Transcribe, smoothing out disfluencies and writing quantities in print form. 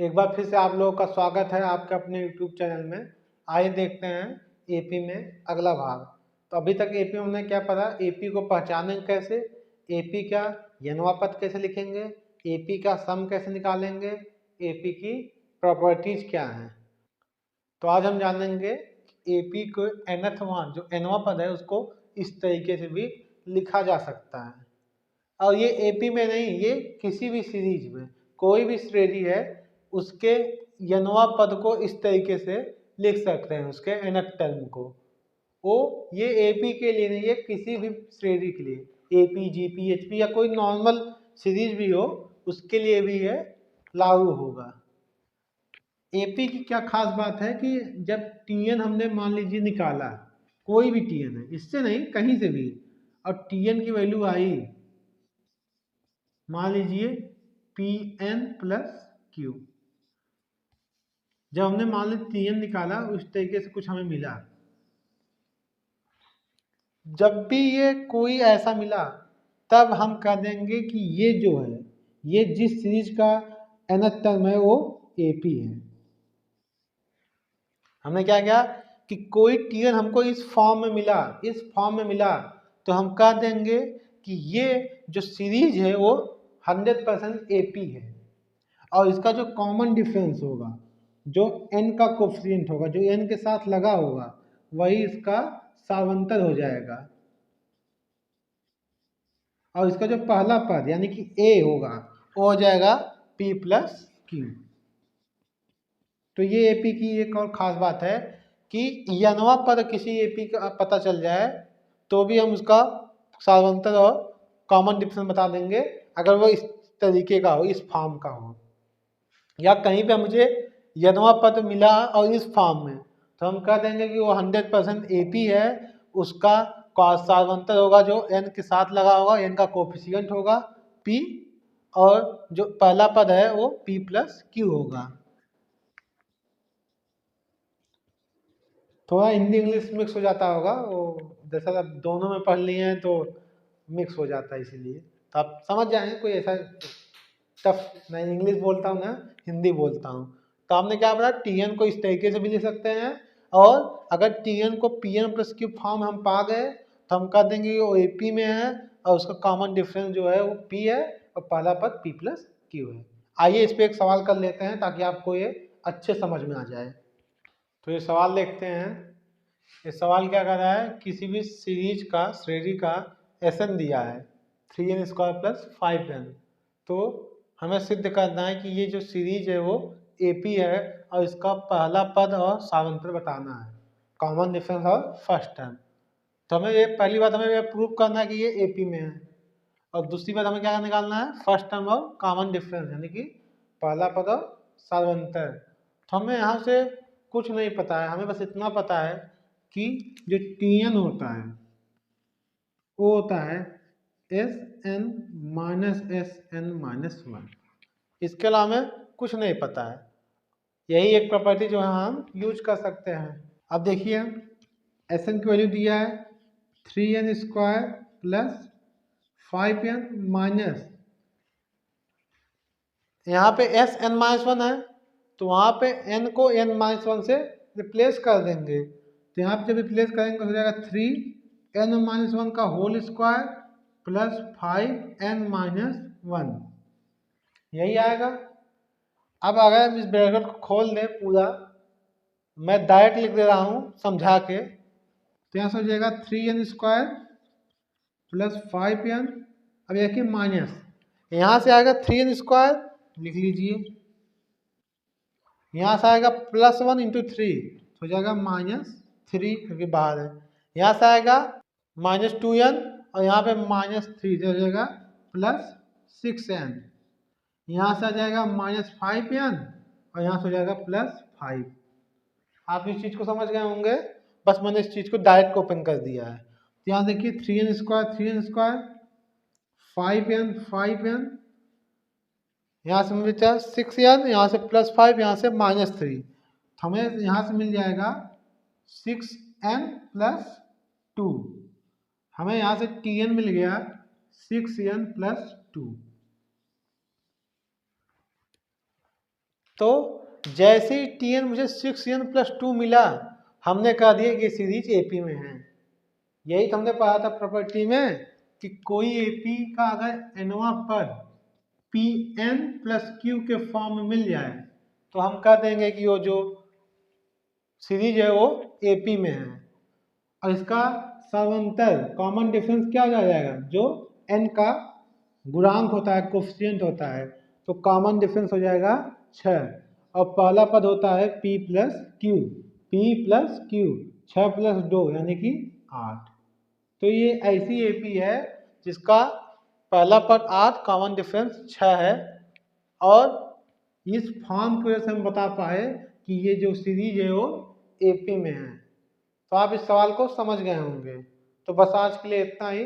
एक बार फिर से आप लोगों का स्वागत है आपके अपने YouTube चैनल में। आइए देखते हैं एपी में अगला भाग। तो अभी तक एपी में हमने क्या पढ़ा, एपी को पहचानेंगे कैसे, एपी का यनवा पद कैसे लिखेंगे, एपी का सम कैसे निकालेंगे, एपी की प्रॉपर्टीज क्या हैं। तो आज हम जानेंगे एपी को nth मान जो nवा पद है उसको इस तरीके से भी लिखा जा सकता है। और ये एपी में नहीं, ये किसी भी सीरीज में कोई भी श्रेणी है उसके यनवा पद को इस तरीके से लिख सकते हैं, उसके nth टर्म को। वो ये एपी के लिए नहीं है, किसी भी श्रेणी के लिए एपी जीपी एचपी या कोई नॉर्मल सीरीज भी हो उसके लिए भी ये लागू होगा। एपी की क्या खास बात है कि जब टीएन हमने मान लीजिए निकाला, कोई भी टीएन है, इससे नहीं कहीं से भी, और टीएन की वैल्यू आई मान लीजिए पी एन प्लस क्यू, जब हमने मान लीजिए टी एन निकाला उस तरीके से कुछ हमें मिला, जब भी ये कोई ऐसा मिला तब हम कह देंगे कि ये जो है, ये जिस सीरीज का nth टर्म है वो एपी है। हमने क्या किया कि कोई टीएन हमको इस फॉर्म में मिला, इस फॉर्म में मिला तो हम कह देंगे कि ये जो सीरीज है वो 100% एपी है। और इसका जो कॉमन डिफरेंस होगा, जो n का कोफिशिएंट होगा, जो n के साथ लगा होगा, वही इसका सावंतर हो जाएगा। और इसका जो पहला पद यानी कि a होगा वो हो जाएगा p प्लस क्यू। तो ये एपी की एक और खास बात है कि यनवा पद किसी एपी का पता चल जाए तो भी हम उसका सावंतर और कॉमन डिफरेंस बता देंगे, अगर वो इस तरीके का हो, इस फॉर्म का हो, या कहीं पे मुझे यनवा पद मिला और इस फॉर्म में, तो हम कह देंगे कि वो 100% एपी है। उसका सावंतर होगा जो n के साथ लगा होगा, n का कोफिशिएंट होगा p, और जो पहला पद है वो p प्लस क्यू होगा। थोड़ा हिंदी इंग्लिश मिक्स हो जाता होगा, वो जैसा आप दोनों में पढ़ लिए हैं तो मिक्स हो जाता है, इसीलिए तो आप समझ जाएंगे। कोई ऐसा टफ, मैं इंग्लिश बोलता हूँ ना हिंदी बोलता हूँ। तो आपने क्या पढ़ा, टीएन को इस तरीके से भी लिख सकते हैं, और अगर टीएन को पीएन प्लस क्यू फॉर्म हम पा गए तो हम कह देंगे वो एपी में है और उसका कॉमन डिफरेंस जो है वो पी है और पहला पद पी प्लस क्यू है। आइए इस पर एक सवाल कर लेते हैं ताकि आपको ये अच्छे समझ में आ जाए। तो ये सवाल देखते हैं। ये सवाल क्या कर रहा है, किसी भी सीरीज का श्रेणी का एन दिया है 3n² प्लस 5n। तो हमें सिद्ध करना है कि ये जो सीरीज है वो एपी है और इसका पहला पद और सावंतर बताना है, कॉमन डिफरेंस और फर्स्ट टर्म। तो हमें ये पहली बात हमें ये प्रूव करना है कि ये एपी में है, और दूसरी बात हमें क्या निकालना है, फर्स्ट टर्म और कॉमन डिफरेंस यानी कि पहला पद और सावंतर। तो हमें यहाँ से कुछ नहीं पता है, हमें बस इतना पता है कि जो टीएन होता है वो होता है Sn माइनस Sn-1। इसके अलावा हमें कुछ नहीं पता है। यही एक प्रॉपर्टी जो है हम यूज कर सकते हैं। अब देखिए Sn की वैल्यू दिया है 3n² प्लस 5n माइनस, यहाँ पे Sn-1 है तो वहाँ पे n को n-1 से रिप्लेस कर देंगे। तो यहाँ पे जब रिप्लेस करेंगे तो हो जाएगा 3n-1 का होल स्क्वायर प्लस 5n-1, यही आएगा। अब अगर हम इस ब्रैकेट को खोल दें पूरा, मैं डायरेक्ट लिख दे रहा हूँ समझा के, तो यहाँ से हो जाएगा 3n² प्लस 5n, अब देखिए माइनस, यहाँ से आएगा 3n² लिख लीजिए, यहाँ से आएगा +1 इंटू 3 हो जाएगा -3 क्योंकि बाहर है, यहाँ से आएगा -2n और यहाँ पे -3 हो जाएगा +6n, यहाँ से आ जाएगा -5n और यहाँ से हो जाएगा +5। आप इस चीज़ को समझ गए होंगे, बस मैंने इस चीज़ को डायरेक्ट ओपन कर दिया है। तो यहाँ देखिए 3n², 5n, यहाँ से मिल जाएगा 6n, यहाँ से +5, यहाँ से -3, तो हमें यहाँ से मिल जाएगा 6n + 2। हमें यहाँ से tn मिल गया 6n + 2। तो जैसे ही Tn मुझे 6n+2 मिला, हमने कह दिया कि ये सीरीज AP में है। यही तो हमने पढ़ा था प्रॉपर्टी में कि कोई AP का अगर nवां पद Pn+q के फॉर्म में मिल जाए तो हम कह देंगे कि वो जो सीरीज है वो AP में है। और इसका समांतर कॉमन डिफरेंस क्या हो जाएगा, जो n का गुणांक होता है, कोफिशिएंट होता है, तो कॉमन डिफरेंस हो जाएगा 6। और पहला पद होता है P+Q, P+Q 6+2 यानी कि 8। तो ये ऐसी AP है जिसका पहला पद 8, कॉमन डिफरेंस 6 है। और इस फॉर्म की वजह से हम बता पाए कि ये जो सीरीज है वो AP में है। तो आप इस सवाल को समझ गए होंगे। तो बस आज के लिए इतना ही।